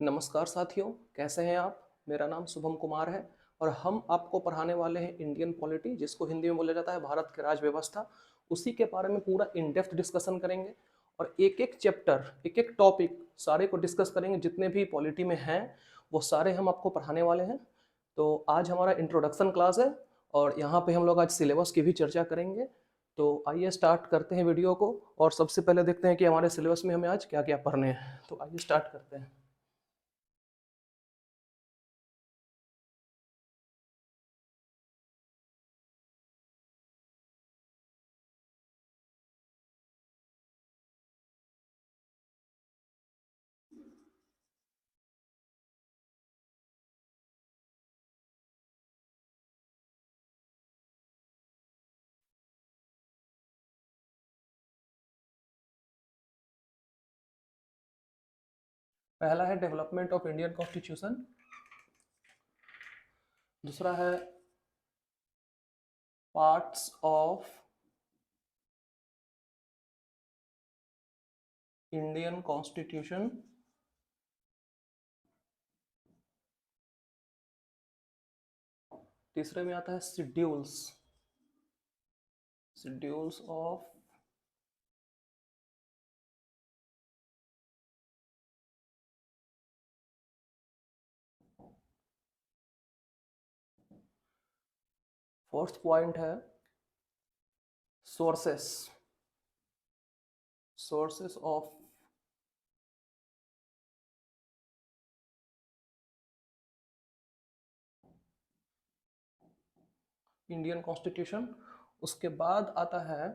नमस्कार साथियों, कैसे हैं आप? मेरा नाम शुभम कुमार है और हम आपको पढ़ाने वाले हैं इंडियन पॉलिटी, जिसको हिंदी में बोला जाता है भारत की राज व्यवस्था। उसी के बारे में पूरा इन डेप्थ डिस्कशन करेंगे और एक एक चैप्टर, एक एक टॉपिक सारे को डिस्कस करेंगे। जितने भी पॉलिटी में हैं वो सारे हम आपको पढ़ाने वाले हैं। तो आज हमारा इंट्रोडक्शन क्लास है और यहाँ पे हम लोग आज सिलेबस की भी चर्चा करेंगे। तो आइए स्टार्ट करते हैं वीडियो को और सबसे पहले देखते हैं कि हमारे सिलेबस में हमें आज क्या क्या पढ़ने हैं। तो आइए स्टार्ट करते हैं। पहला है डेवलपमेंट ऑफ इंडियन कॉन्स्टिट्यूशन। दूसरा है पार्ट्स ऑफ इंडियन कॉन्स्टिट्यूशन। तीसरे में आता है schedules, schedules of fourth point है sources, sources of Indian constitution. उसके बाद आता है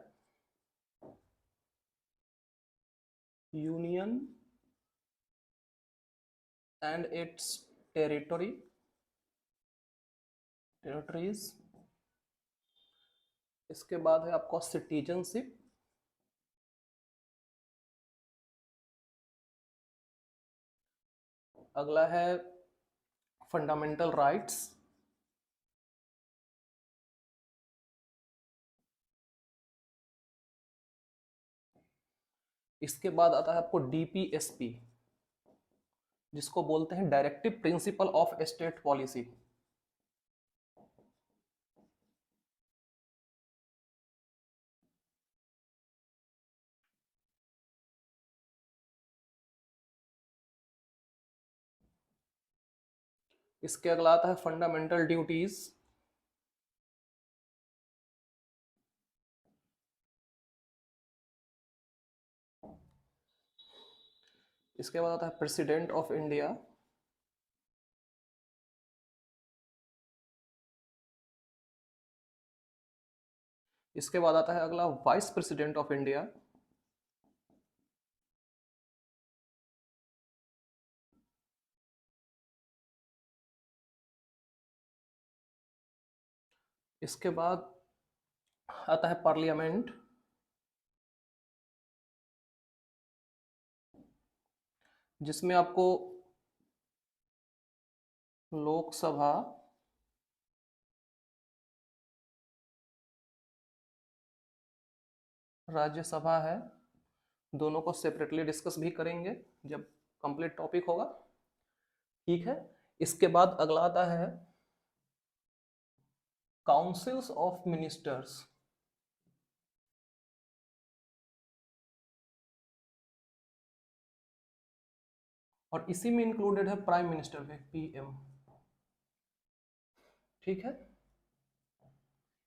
union and its territory, territories. इसके बाद है आपका सिटीजनशिप। अगला है फंडामेंटल राइट्स। इसके बाद आता है आपको डीपीएसपी, जिसको बोलते हैं directive principle of state policy. इसके अगला आता है फंडामेंटल ड्यूटीज। इसके बाद आता है प्रेसिडेंट ऑफ इंडिया। इसके बाद आता है अगला वाइस प्रेसिडेंट ऑफ इंडिया। इसके बाद आता है पार्लियामेंट। जिसमें आपको लोकसभा, राज्यसभा है, दोनों को सेपरेटली डिस्कस भी करेंगे जब कंप्लीट टॉपिक होगा। ठीक है। इसके बाद अगला आता है काउंसिल्स ऑफ मिनिस्टर्स। और इसी में इंक्लूडेड है प्राइम मिनिस्टर भी, पीएम। ठीक है।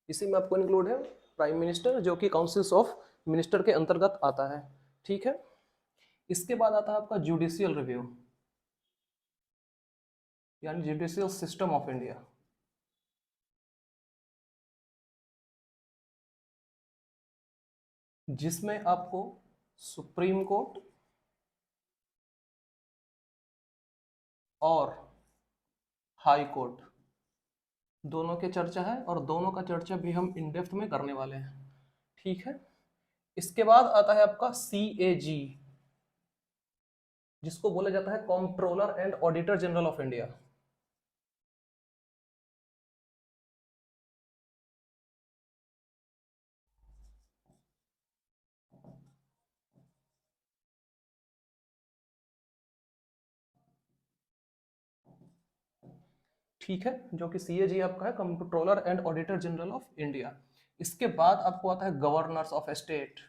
इसी में आपको इंक्लूड है प्राइम मिनिस्टर, जो कि काउंसिल्स ऑफ मिनिस्टर के अंतर्गत आता है। ठीक है। इसके बाद आता है आपका जुडिशियल रिव्यू, यानी जुडिशियल सिस्टम ऑफ इंडिया। जिसमें आपको सुप्रीम कोर्ट और हाई कोर्ट दोनों के चर्चा है और दोनों का चर्चा भी हम इन डेप्थ में करने वाले हैं। ठीक है। इसके बाद आता है आपका सीएजी, जिसको बोला जाता है controller and auditor general of India. ठीक है, जो कि CAG आपका है, controller and auditor general of India. इसके बाद आपको आता है गवर्नर्स ऑफ स्टेट।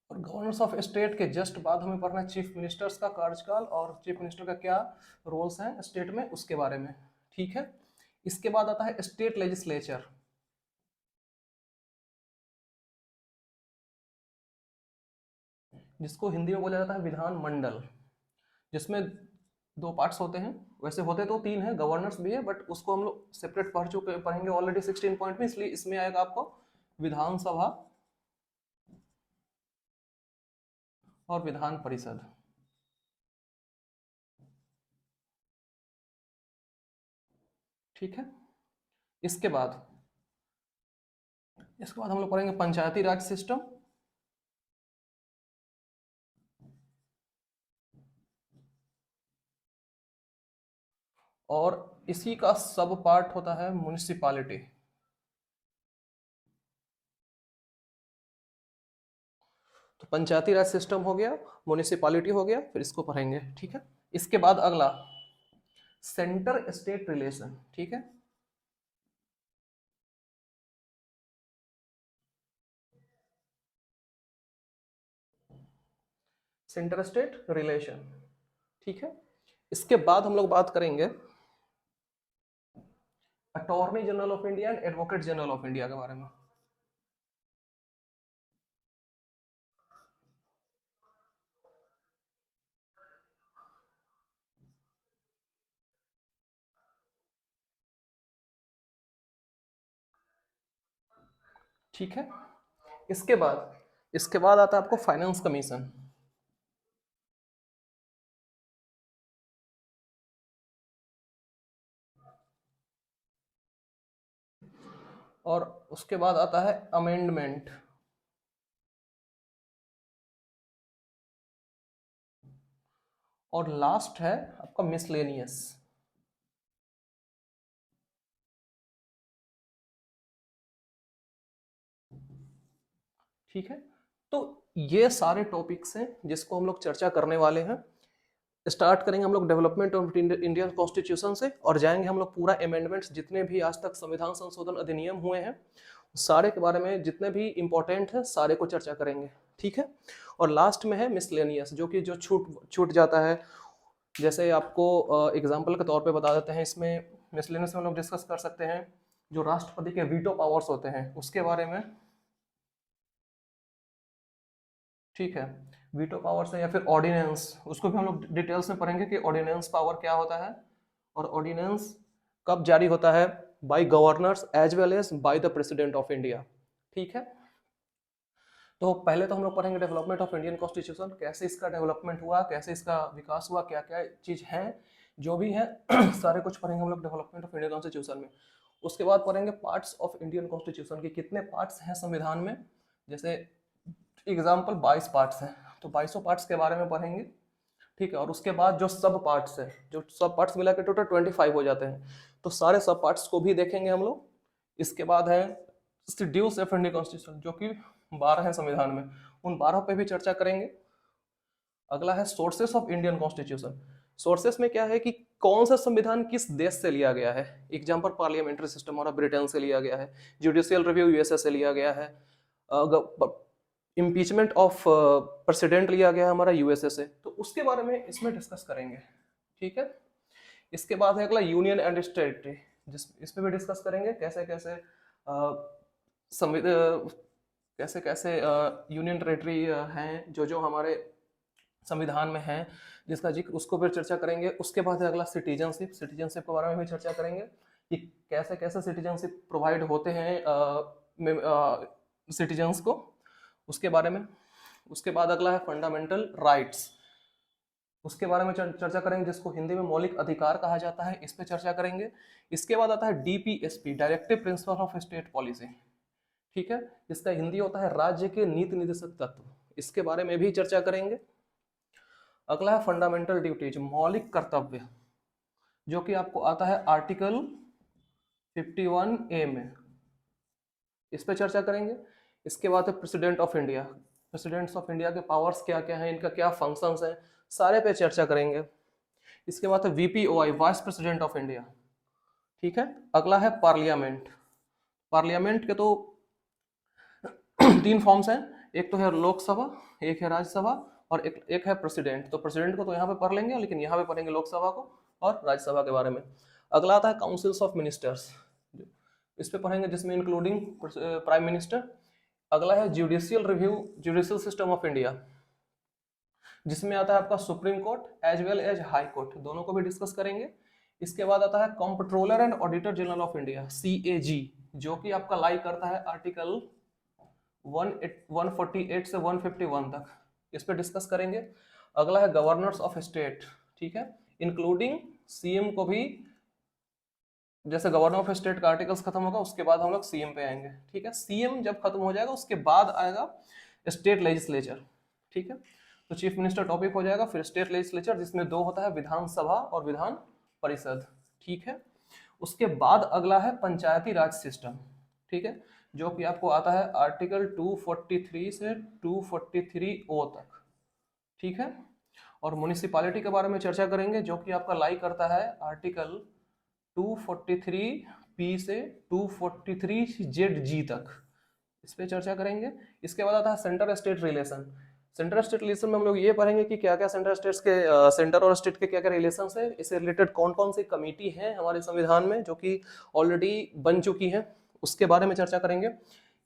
और गवर्नर्स ऑफ स्टेट के जस्ट बाद हमें पढ़ना है चीफ मिनिस्टर्स का कार्यकाल और चीफ मिनिस्टर का क्या रोल्स हैं स्टेट में, उसके बारे में। ठीक है, इसके बाद आता है स्टेट लेजिस्लेचर। जिसको हिंदी में बोला जाता है विधान मंडल, जिसमें दो पार्ट्स होते हैं। वैसे होते तो तीन है, गवर्नर्स भी है, बट उसको हम लोग सेपरेट पढ़ेंगे ऑलरेडी 16 पॉइंट में, इसलिए इसमें आएगा आपको विधानसभा और विधान परिषद। ठीक है, इसके बाद हम लोग पढ़ेंगे पंचायती राज सिस्टम। और इसी का सब पार्ट होता है म्युनिसिपैलिटी। तो पंचायती राज सिस्टम हो गया, म्युनिसिपैलिटी हो गया, फिर इसको पढ़ेंगे। ठीक है, इसके बाद अगला सेंटर स्टेट रिलेशन। ठीक है, सेंटर स्टेट रिलेशन। ठीक है, इसके बाद हम लोग बात करेंगे attorney general of India and advocate general of India के बारे में। ठीक है, इसके बाद आता है आपको फाइनेंस कमीशन। और उसके बाद आता है अमेंडमेंट। और लास्ट है आपका मिसलेनियस। ठीक है, तो ये सारे टॉपिक्स हैं जिसको हम लोग चर्चा करने वाले हैं। स्टार्ट करेंगे हम लोग डेवलपमेंट ऑफ इंडियन कॉन्स्टिट्यूशन से, और जाएंगे हम लोग पूरा अमेंडमेंट्स जितने भी आज तक संविधान संशोधन अधिनियम हुए हैं सारे के बारे में, जितने भी इंपॉर्टेंट है सारे को चर्चा करेंगे। ठीक है, और लास्ट में है मिसलेनियस, जो कि जो छूट छूट जाता है। जैसे आपको एग्जाम्पल के तौर पे बता देते हैं, इसमें मिसलेनियस में हम लोग डिस्कस कर सकते हैं जो राष्ट्रपति के वीटो पावर्स होते हैं उसके बारे में। ठीक है, वीटो पावर्स है या फिर ऑर्डिनेंस, उसको भी हम लोग डिटेल्स में पढ़ेंगे कि ऑर्डिनेंस पावर क्या होता है और ऑर्डिनेंस कब जारी होता है, by governors as well as by the president of India. ठीक है, तो पहले तो हम लोग पढ़ेंगे डेवलपमेंट ऑफ इंडियन कॉन्स्टिट्यूशन, कैसे इसका डेवलपमेंट हुआ, कैसे इसका विकास हुआ, क्या क्या चीज़ है जो भी है सारे कुछ पढ़ेंगे हम लोग डेवलपमेंट ऑफ इंडियन कॉन्स्टिट्यूशन में। उसके बाद पढ़ेंगे पार्ट्स ऑफ इंडियन कॉन्स्टिट्यूशन के कितने पार्ट्स हैं संविधान में। जैसे एग्जाम्पल 22 पार्ट्स हैं, तो 22 पार्ट्स के बारे में पढ़ेंगे। ठीक है, और उसके बाद जो सब पार्ट्स है, जो सब पार्ट्स मिला के टोटल 25 हो जाते हैं, तो सारे सब पार्ट्स को भी देखेंगे हम लोग। इसके बाद है शेड्यूल्स ऑफ इंडियन कॉन्स्टिट्यूशन, जो कि 12 है संविधान में, उन 12 पे भी चर्चा करेंगे। अगला है sources of Indian constitution. Sources में क्या है कि कौन सा संविधान किस देश से लिया गया है। एग्जाम्पल पार्लियामेंट्री सिस्टम हमारा ब्रिटेन से लिया गया है, जुडिशियल रिव्यू यूएसए से लिया गया है, इम्पीचमेंट ऑफ प्रेसिडेंट लिया गया है हमारा यूएसए से, तो उसके बारे में इसमें डिस्कस करेंगे। ठीक है, इसके बाद है अगला यूनियन एंड टेरिटरी, इस पे भी डिस्कस करेंगे कैसे कैसे कैसे कैसे यूनियन टेरिटरी हैं जो जो हमारे संविधान में हैं जिसका जिक्र, उसको फिर चर्चा करेंगे। उसके बाद है अगला सिटीजनशिप के बारे में भी चर्चा करेंगे कि कैसे कैसे सिटीजनशिप प्रोवाइड होते हैं सिटीजन्स को, उसके बारे में। उसके बाद अगला है फंडामेंटल राइट्स, उसके बारे में चर्चा करेंगे, जिसको हिंदी में मौलिक अधिकार कहा जाता है, इस पे चर्चा करेंगे। इसके बाद आता है DPSP, directive principle of state policy. ठीक है, इसका हिंदी होता है राज्य के नीति निर्देशक तत्व, इसके बारे में भी चर्चा करेंगे। अगला है फंडामेंटल ड्यूटीज, मौलिक कर्तव्य, जो कि आपको आता है आर्टिकल 51A में, इस पे चर्चा करेंगे। इसके बाद है president of India, presidents of India के पावर्स क्या क्या हैं, इनका क्या फंक्शंस हैं, सारे पे चर्चा करेंगे। इसके बाद है वीपीओआई, वाइस प्रेसिडेंट ऑफ इंडिया। ठीक है, अगला है पार्लियामेंट। पार्लियामेंट के तो 3 फॉर्म्स हैं, एक तो है लोकसभा, एक है राज्यसभा और एक है प्रेसिडेंट। तो प्रेसिडेंट को तो यहाँ पे पढ़ लेंगे, लेकिन यहाँ पे पढ़ेंगे लोकसभा को और राज्यसभा के बारे में। अगला आता है काउंसिल्स ऑफ मिनिस्टर्स, इस पे पढ़ेंगे, जिसमें इंक्लूडिंग प्राइम मिनिस्टर। अगला है judicial review, judicial system of India, जिसमें आता है आपका supreme court as well as high court, दोनों को भी डिस्कस करेंगे। इसके बाद आता है comptroller and auditor general of India, CAG, जो कि आपका लाई करता है आर्टिकल 148 से 151 तक, इस पे डिस्कस करेंगे। अगला है गवर्नर्स ऑफ स्टेट, ठीक है, इंक्लूडिंग CM को भी, जैसे गवर्नर ऑफ स्टेट का आर्टिकल्स खत्म होगा उसके बाद हम लोग CM पे आएंगे। ठीक है, CM जब खत्म हो जाएगा उसके बाद आएगा स्टेट लेजिस्लेचर। ठीक है, तो चीफ मिनिस्टर टॉपिक हो जाएगा, फिर स्टेट लेजिस्लेचर, जिसमें 2 होता है, विधानसभा और विधान परिषद। ठीक है, उसके बाद अगला है पंचायती राज सिस्टम। ठीक है, जो कि आपको आता है आर्टिकल 243 से 243O तक। ठीक है, और म्युनिसिपैलिटी के बारे में चर्चा करेंगे, जो कि आपका लाई करता है आर्टिकल 243P से 243ZG तक, इस पे चर्चा करेंगे। इसके बाद आता है centre state relation. Centre state relation में हम लोग ये पढ़ेंगे कि क्या क्या सेंटर स्टेट्स के सेंटर और स्टेट के क्या क्या रिलेशन है, इससे रिलेटेड कौन कौन सी कमेटी है हमारे संविधान में जो कि ऑलरेडी बन चुकी है, उसके बारे में चर्चा करेंगे।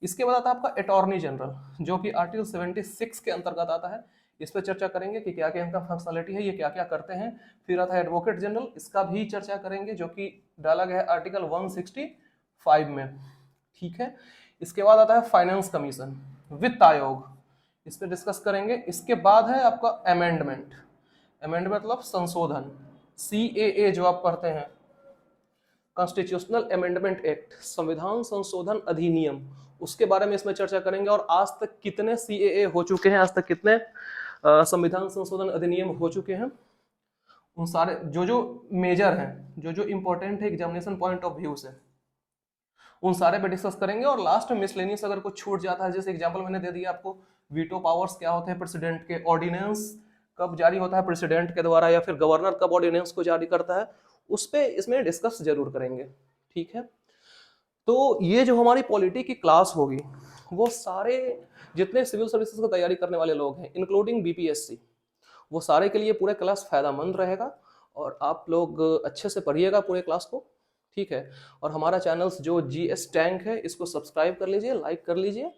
इसके बाद आता है आपका अटॉर्नी जनरल, जो कि आर्टिकल 76 के अंतर्गत आता है, इस पर चर्चा करेंगे कि क्या क्या इनका फंक्शनलिटी है, ये क्या क्या करते हैं। फिर आता है एडवोकेट जनरल, इसका भी चर्चा करेंगे, जो कि डाला गया है आर्टिकल 165 में। ठीक है, इसके बाद आता है फाइनेंस कमीशन, वित्त आयोग, इस पर डिस्कस करेंगे। इसके बाद है आपका अमेंडमेंट, अमेंडमेंट मतलब संशोधन, CAA जो आप पढ़ते हैं, कॉन्स्टिट्यूशनल अमेंडमेंट एक्ट, संविधान संशोधन अधिनियम, उसके बारे में इसमें चर्चा करेंगे। और आज तक कितने CAA हो चुके हैं, आज तक कितने संविधान संशोधन अधिनियम हो चुके हैं, उन सारे जो जो मेजर हैं, जो जो इंपॉर्टेंट है एग्जामिनेशन पॉइंट ऑफ व्यू से, उन सारे पे डिस्कस करेंगे। और लास्ट में मिसलेनियस अगर कुछ छूट जाता है, जैसे एग्जांपल मैंने दे दिया आपको, वीटो पावर्स क्या होते हैं प्रेसिडेंट के, ऑर्डिनेंस कब जारी होता है प्रेसिडेंट के द्वारा, या फिर गवर्नर कब ऑर्डिनेंस को जारी करता है, उस पे इसमें डिस्कस जरूर करेंगे। ठीक है, तो ये जो हमारी पॉलिटी की क्लास होगी, वो सारे जितने सिविल सर्विसेज की तैयारी करने वाले लोग हैं, इंक्लूडिंग BPSC, वो सारे के लिए पूरे क्लास फायदामंद रहेगा। और आप लोग अच्छे से पढ़िएगा पूरे क्लास को। ठीक है, और हमारा चैनल्स जो GS टैंक है, इसको सब्सक्राइब कर लीजिए, लाइक कर लीजिए,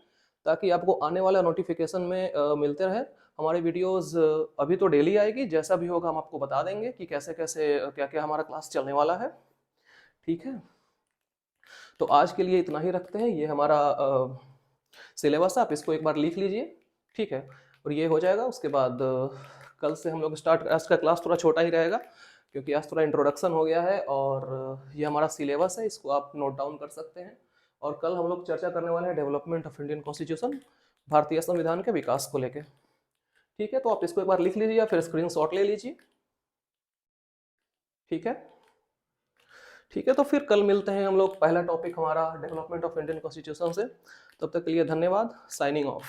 ताकि आपको आने वाला नोटिफिकेशन में मिलते रहे हमारे वीडियोस। अभी तो डेली आएगी, जैसा भी होगा हम आपको बता देंगे कि कैसे कैसे क्या क्या हमारा क्लास चलने वाला है। ठीक है, तो आज के लिए इतना ही रखते हैं। ये हमारा सिलेबस, आप इसको एक बार लिख लीजिए। ठीक है, और ये हो जाएगा, उसके बाद कल से हम लोग स्टार्ट, आज का क्लास थोड़ा छोटा ही रहेगा क्योंकि आज थोड़ा इंट्रोडक्शन हो गया है, और ये हमारा सिलेबस है, इसको आप नोट डाउन कर सकते हैं। और कल हम लोग चर्चा करने वाले हैं डेवलपमेंट ऑफ इंडियन कॉन्स्टिट्यूशन, भारतीय संविधान के विकास को लेकर। ठीक है, तो आप इसको एक बार लिख लीजिए या फिर स्क्रीनशॉट ले लीजिए। ठीक है, ठीक है, तो फिर कल मिलते हैं हम लोग, पहला टॉपिक हमारा डेवलपमेंट ऑफ इंडियन कॉन्स्टिट्यूशन से। तब तक के लिए धन्यवाद, साइनिंग ऑफ।